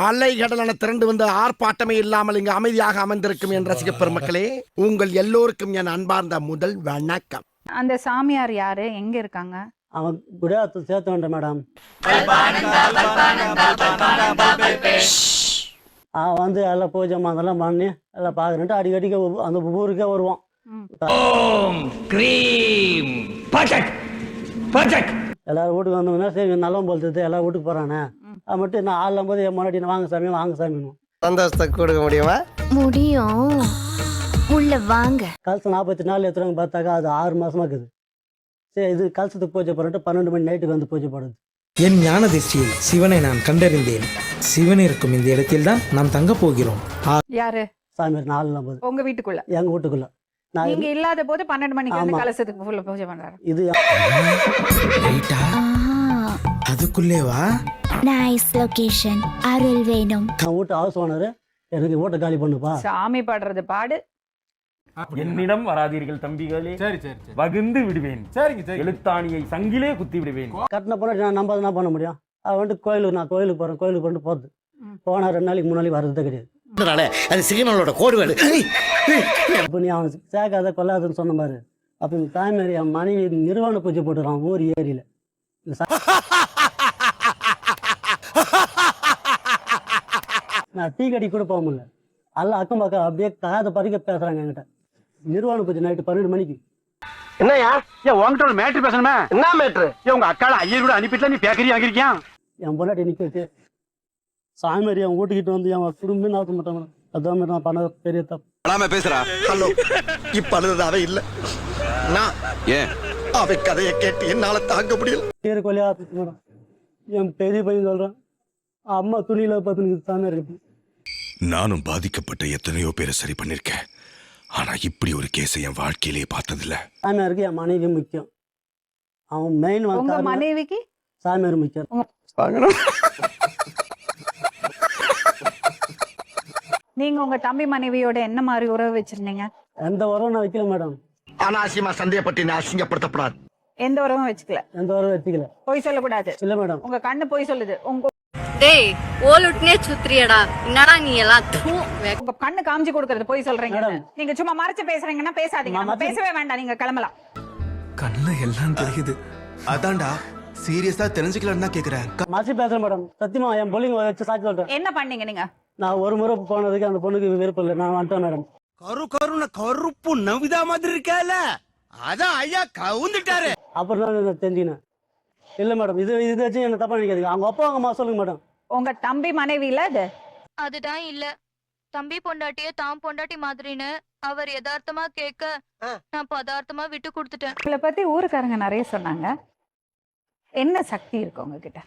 அலைகடலான திரண்டு வந்து ஆர்ப்பாட்டமே இல்லாமல் இங்கு அமைதியாக அமர்ந்திருக்கும் என் ரசிக பெருமக்களே, உங்கள் எல்லோருக்கும் என் அன்பார்ந்த முதல் வணக்கம். அந்த சாமியார் யாரு, எங்க இருக்காங்க? அவன் குடியாத்து சேர்த்து வேண்டாம் மேடம். அவன் வந்து எல்லாம் பூஜை அதெல்லாம் பண்ணி எல்லாம் பார்க்குறேன்ட்டு அடிக்கடிக்கு அந்த ஊருக்கே வருவான். எல்லாரும் வீட்டுக்கு வந்தோம்னா சரி நல்லவன் போல்றது எல்லாரும் வீட்டுக்கு போறானே, அது மட்டும் நான் ஆளும் போது என் முன்னாடி வாங்க சாமி சந்தோஷத்தை கொடுக்க முடியுமா? முடியும், உள்ள வாங்க. கலசம் 44 எடுத்துறாங்க பார்த்தாக்கா அது 6 மாசமா இருக்குது. சரி இது கலசத்துக்கு பூஜை போட்டு 12 மணி நைட்டுக்கு வந்து பூஜை போடுது. என் ஞான திசையில் சிவனை நான் கண்டறிந்தேன். சிவன் இருக்கும் இந்த இடத்தில் தான் நாம் தங்க போகிறோம். யாரு சாமி 4 உங்க வீட்டுக்குள்ள? எங்க வீட்டுக்குள்ள. நீங்க இல்லாத போது 12 மணிக்கு வந்து கலசத்துக்கு ஃபுல்லா பூஜை பண்றாரு. இது அதுக்குள்ளே வா. Nice location. அருள் வேணும். நான் வீட்டு ஹவுஸ் ஓனர், எனக்கு வீட்டை காலி பண்ணுப்பா. சாமி பாடுறது பாடு. என்னிடம் வராதீர்கள் தம்பிகளே, வகுந்து விடுவேன். எழுத்தாணியை சங்கிலே குத்தி விடுவேன். கட்டின பொண்ணு நான் நம்ப என்ன பண்ண முடியும்? அவன் வந்துட்டு கோயிலுக்கு போறேன், கோயிலுக்கு கொண்டு போகுது. போனா 2 நாளைக்கு 3 நாளைக்கு வர்றதே கிடையாது. அது சிக்னலோட கோடு வேடு. அப்போ நீ அவன் சேர்க்காத கொள்ளாதுன்னு சொன்ன பாரு. அப்போ இந்த தாய்மாரி என் மனைவி நிர்வாண பூஜை போட்டுறான் ஊர் ஏரியில. நான் டீ கடி கூட போக முடியல. அல்ல அக்கம் பக்கம் அப்படியே காதை பறிக்க பேசுறாங்க என்கிட்ட. நிர்வாண பூஜை நைட்டு 12 மணிக்கு. என்னையா உங்ககிட்ட ஒரு மேட்ரு பேசணுமே? என்ன மேட்ரு? உங்க அக்கால ஐயர் கூட அனுப்பிட்டு நீ பேக்கரி வாங்கிருக்கியா? என் பொண்டாட்டி நிக்க வச்சு சாமியாரி அவன் வீட்டுக்கிட்டு வந்து என் குடும்பமே நாக்க மாட்டாங்க. அதான் நான் பண்ண பெரிய தப்பு. பேசுறா. ஹலோ, இப்ப அழுததாவே இல்ல. நான் ஏன் அவை கதையை கேட்டு என்னால தாங்க முடியல. பேரு கொலையா மேடம். என் பெரிய பையன் சொல்றான், அம்மா துணியில பார்த்து சாமியார் இருக்கு. நானும் பாதிக்கப்பட்ட எத்தனையோ பேரை சரி பண்ணிருக்கேன். ஆனா இப்படி ஒரு கேஸை என் வாழ்க்கையிலேயே பார்த்ததில்ல. சாமியாருக்கு என் மனைவி முக்கியம். அவன் மெயின் உங்க மனைவிக்கு சாமியார் முக்கியம். நீங்க உங்க தம்பி மனைவியோட என்ன மாதிரி உறவு வச்சிருந்தீங்க? எந்த உறவும் நான் வைக்கல மேடம். அனாவசியமா சந்தேகப்பட்டு நான் அசிங்கப்படுத்தப்படாது. எந்த உறவும் வச்சுக்கல? எந்த உறவும் வச்சுக்கல. பொய் சொல்லக்கூடாது. இல்ல மேடம். உங்க கண்ணு பொய் சொல்லுது. உங்க டேய் ஓலுட்னே சுத்ரியடா, என்னடா நீ எல்லாம் உங்க கண்ணு காமிச்சு கொடுக்கறது பொய் சொல்றீங்க. நீங்க சும்மா மறைச்சு பேசுறீங்கன்னா பேசாதீங்க. நம்ம பேசவே வேண்டாம், நீங்க கிளம்பலாம். கண்ணுல எல்லாம் தெரியுது. அதான்டா சீரியஸா தெரிஞ்சுக்கலன்னு தான் கேக்குறேன். மறைச்சு பேசுறேன் மேடம். சத்தியமா என் பொண்ணுங்க வச்சு சாட்சி சொல்றேன். என்ன பண்ணீங்க நீங்க? நான் ஒரு முறை போனதுக்கு அந்த பொண்ணுக்கு விருப்பம் இல்லை. நான் வந்துட்டேன் மேடம். கருப்பு நவிதா மாதிரி இருக்கால, அதான் ஐயா கவுந்துட்டாரு. அப்புறம் தான் நான் தெரிஞ்சுக்கினேன். இல்ல மேடம், இது வச்சு என்ன தப்பா நினைக்காதீங்க. அவங்க அப்பா அவங்க அம்மா சொல்லுங்க மேடம். உங்க தம்பி மனைவியில அது அதுதான் இல்ல. தம்பி பொண்டாட்டியே தாம் பொண்டாட்டி மாதிரின்னு அவர் யதார்த்தமா கேட்க நான் பதார்த்தமா விட்டு கொடுத்துட்டேன். உங்களை பத்தி ஊருக்காரங்க நிறைய சொன்னாங்க. என்ன சக்தி இருக்கு உங்ககிட்ட?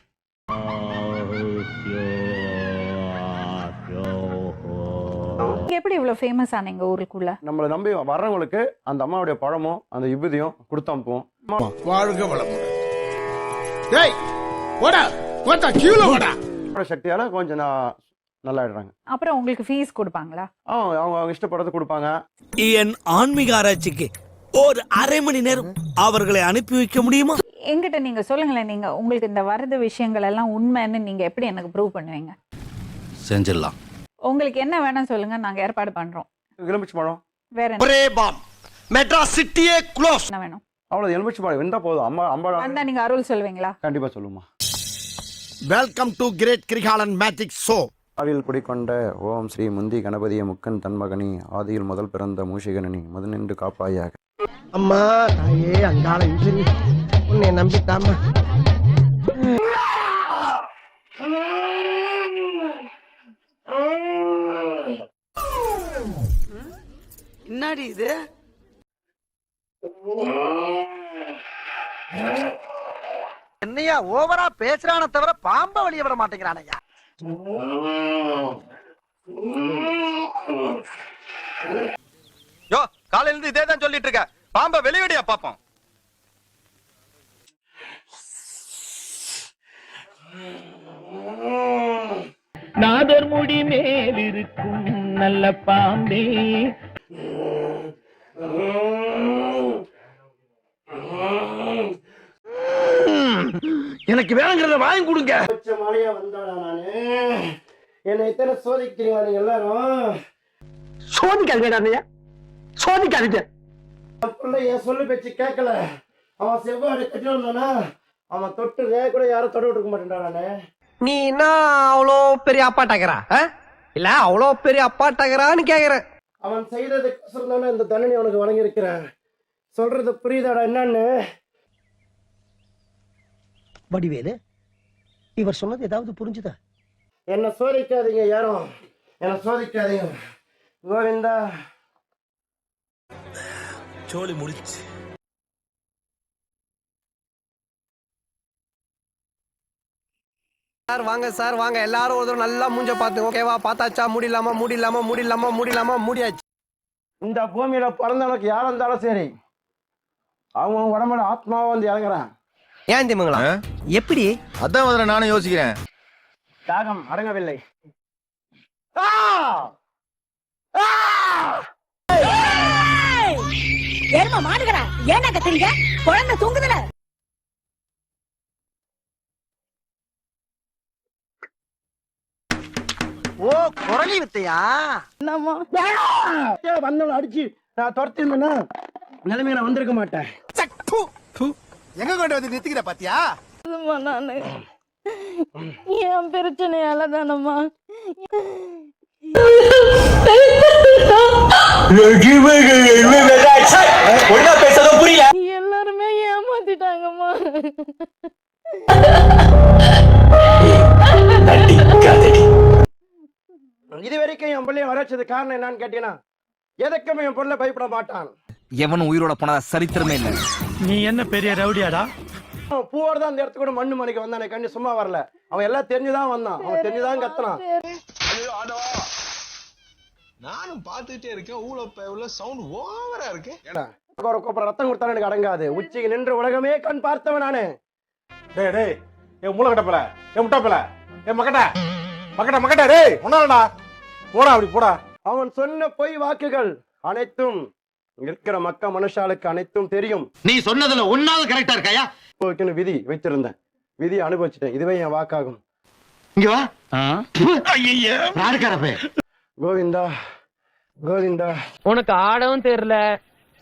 எப்படி இவ்வளவு ஃபேமஸ் ஆனீங்க ஊருக்குள்ள? நம்மளை நம்பி வர்றவங்களுக்கு அந்த அம்மாவுடைய பழமும் அந்த விபூதியும் கொடுத்து அனுப்புவோம். வாழ்க வளம். சக்தியால கொஞ்சம் நல்லாயிடுறாங்க. அப்புறம் உங்களுக்கு ஃபீஸ் கொடுப்பாங்களா? அவங்க இஷ்டப்படுறது கொடுப்பாங்க. என் ஆன்மீக ஆராய்ச்சிக்கு ஒரு அரை மணி நேரம் அவர்களை அனுப்பி வைக்க முடியுமா? எங்கிட்ட நீங்க சொல்லுங்களேன், நீங்க உங்களுக்கு இந்த வரது விஷயங்கள் எல்லாம் உண்மைன்னு நீங்க எப்படி எனக்கு ப்ரூவ் பண்ணுவீங்க? செஞ்சிடலாம். உங்களுக்கு என்ன வேணும் சொல்லுங்க, நாங்க ஏற்பாடு பண்றோம். எலுமிச்சை பழம். வேற என்ன? மெட்ராஸ் சிட்டியே க்ளோஸ். என்ன வேணும்? அவ்வளவு எலுமிச்சை பழம் வெந்தா போதும். அம்மா வந்தா நீங்க அருள் சொல்வீங்களா? கண்டிப்பா சொல்லுமா. Welcome to great Kirikalan magic show. ஆவியில் குடிக்கொண்ட ஓம் ஸ்ரீ முந்தி கணபதிய முக்கன் தன்மகனி ஆதியில் முதல் பிறந்த மூஷிகனி முதனின்று காப்பாயாக. அம்மா தாயே அங்காள ஈஸ்வரி, உன்னை நம்பித்தாமா. என்னடி இது? என்னையா ஓவரா பேசுறான தவிர பாம்ப வெளியே வர மாட்டேங்கிறானையா. யோ காலையில இருந்து இதே தான் சொல்லிட்டு இருக்க. பாம்ப வெளியடியா பாப்போம். நாதர் முடி மேலிருக்கும் நல்ல பாம்பே, எனக்கு வேணுங்கிறத வாங்கி கொடுங்க. மழையா வந்தாடா நானு. என்னை எத்தனை சோதிக்கிறீங்களா நீங்க எல்லாரும்? சோதிக்காதீங்க சோதிக்காதீங்க. என் பிள்ளை என் சொல்லு பேச்சு கேட்கல. அவன் செவ்வாடு கட்டி வந்தானா அவன் தொட்டு கூட யாரும் தொட விட்டுருக்க மாட்டேன்டா நானு. நீ என்ன அவ்வளோ பெரிய அப்பாட்டாக்கிறா இல்ல அவ்வளோ பெரிய அப்பாட்டாக்கிறான்னு கேக்குறேன். அவன் செய்ததுக்கு தானே இந்த தண்டனை அவனுக்கு வழங்கியிருக்கிறேன். சொல்றது புரியுதாடா என்னன்னு? வடிவேலு இவர் சொன்னது ஏதாவது புரிஞ்சுதா? என்ன சோதிக்காதீங்க யாரும், என்ன சோதிக்காதீங்க. கோவிந்தா சோலி முடிச்சு. சார் வாங்க எல்லாரும் ஒரு தடவை நல்லா மூஞ்ச பார்த்து ஓகேவா? பார்த்தாச்சா? முடியலாமா முடியாச்சு. இந்த பூமியில பிறந்தவனுக்கு யாரா இருந்தாலும் சரி அவங்க உடம்புல ஆத்மாவை வந்து இறங்குறான். ஏன் திமுங்களா? எப்படி? அதான் முதல்ல நானும் யோசிக்கிறேன். தாகம் அடங்கவில்லை. ஏர்மா மாடுகடா ஏன்டா கத்துறீங்க? குழந்தை தூங்குதுல. ஓ குரலி வித்தையா? வந்தவன் அடிச்சு நான் துரத்தி இருந்தேன்னா நிலைமையை நான் வந்திருக்க மாட்டேன். எங்க கொண்டு வந்து நிறுத்திக்கிற பாத்தியா? நானு என் பிரச்சனையால தானம்மா எல்லாருமே ஏமாத்திட்டாங்கம்மா. இது வரைக்கும் என் பிள்ளைய வரைச்சது காரணம் என்னன்னு கேட்டீங்கன்னா எதுக்குமே என் பொருளை பயப்பட மாட்டான். எவனும் உயிரோட போனதா சரித்திரமே இல்ல. நீ என்ன பெரிய ரவுடியாடா? பூவோட தான் அந்த இடத்துக்கு கூட மண்ணு மணிக்கு வந்தானே கண்ணு சும்மா வரல. அவன் எல்லாம் தெரிஞ்சுதான் வந்தான். அவன் தெரிஞ்சுதான் கத்துனான். நானும் பார்த்துட்டே இருக்கேன். உள்ள சவுண்ட் ஓவரா இருக்கு. ரத்தம் கொடுத்தாலும் எனக்கு அடங்காது. உச்சிக்கு நின்று உலகமே கண் பார்த்தவன் நானு. டேய் டேய் என் மூளை கட்டப்பல என் முட்டாப்பல என் மக்கட்ட டேய் ஒன்னாடா போடா அப்படி போடா. அவன் சொன்ன பொய் வாக்குகள் அனைத்தும் இருக்கிற மனுஷாளுக்கு அனைத்தும் தெரியும். நீ சொன்னதுல ஒன்னாவது கரெக்டா இருக்காயா? விதி வைத்திருந்தேன். விதி அனுபவிச்சிட்டேன். இதுவே என் வாக்காகும். இங்க வா. யாருக்காரப்பே? கோவிந்தா கோவிந்தா. உனக்கு ஆடவும் தெரியல.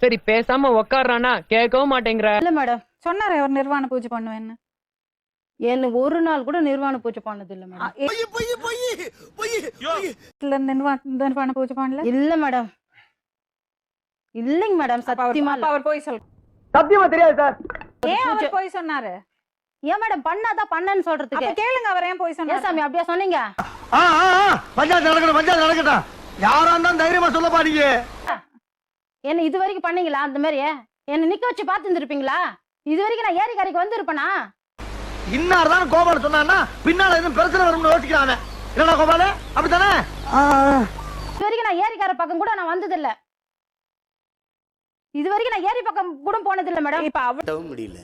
சரி பேசாம உக்காடுறானா கேட்கவும் மாட்டேங்கிற. இல்ல மேடம் சொன்னாரே ஒரு நிர்வாண பூஜை பண்ணுவேன்னு. என்ன ஒரு நாள் கூட நிர்வாண பூஜை பண்ணது இல்ல மேடம். நிர்வாண பூஜை பண்ணல. இல்ல மேடம் இல்லைங்க மேடம் சத்தியமா அவர் போய் சொல்ற. சத்தியமா தெரியாது சார். ஏன் அவர் போய் சொன்னாரு? ஏன் மேடம் பண்ணாதான் பண்ணன்னு சொல்றதுக்கு அப்ப கேளுங்க அவர் ஏன் போய் சொன்னாரு? சாமி அப்படியே சொன்னீங்க. பஞ்சாயத்து நடக்கட்டும். யாரா இருந்தாலும் தைரியமா சொல்ல பாருங்க. என்ன இது வரைக்கும் பண்ணீங்களா? அந்த மாதிரி என்ன நிக்க வச்சு பாத்து இருந்திருப்பீங்களா? இது வரைக்கும் நான் ஏரி கரைக்கு வந்து இருப்பேனா? இன்னார்தான் கோபால சொன்னா பின்னால எதுவும் பிரச்சனை வரும்னு யோசிக்கிறாங்க. என்னடா கோபால அப்படித்தானே? இது வரைக்கும் நான் ஏரிக்கார பக்கம் கூட நான் வந்தது இல்ல. இது வரைக்கும் நான் ஏரி பக்கம் கூட போனது இல்ல மேடம். இப்ப அவர் முடியல.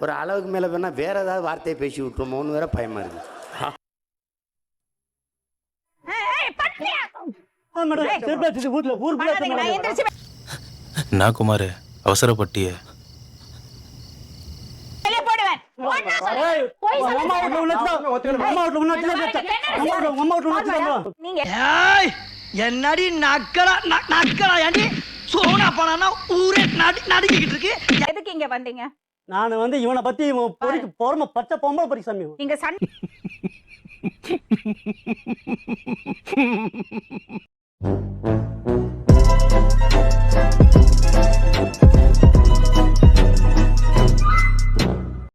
ஒரு அளவுக்கு மேல வேணா வேற ஏதாவது வார்த்தையை பேசி விட்டுருமோன்னு வேற பயமா இருக்கு. நான் குமார் அவசரப்பட்டிய என்னடி நக்கலா ஏண்டி சோனா பண்ணா ஊரே நடுக்கிட்டு இருக்கு. எதுக்கு இங்க வந்தீங்க? நான் வந்து இவனை பத்தி பொறுமை பச்சை பொம்பளை பறி சாமி. நீங்க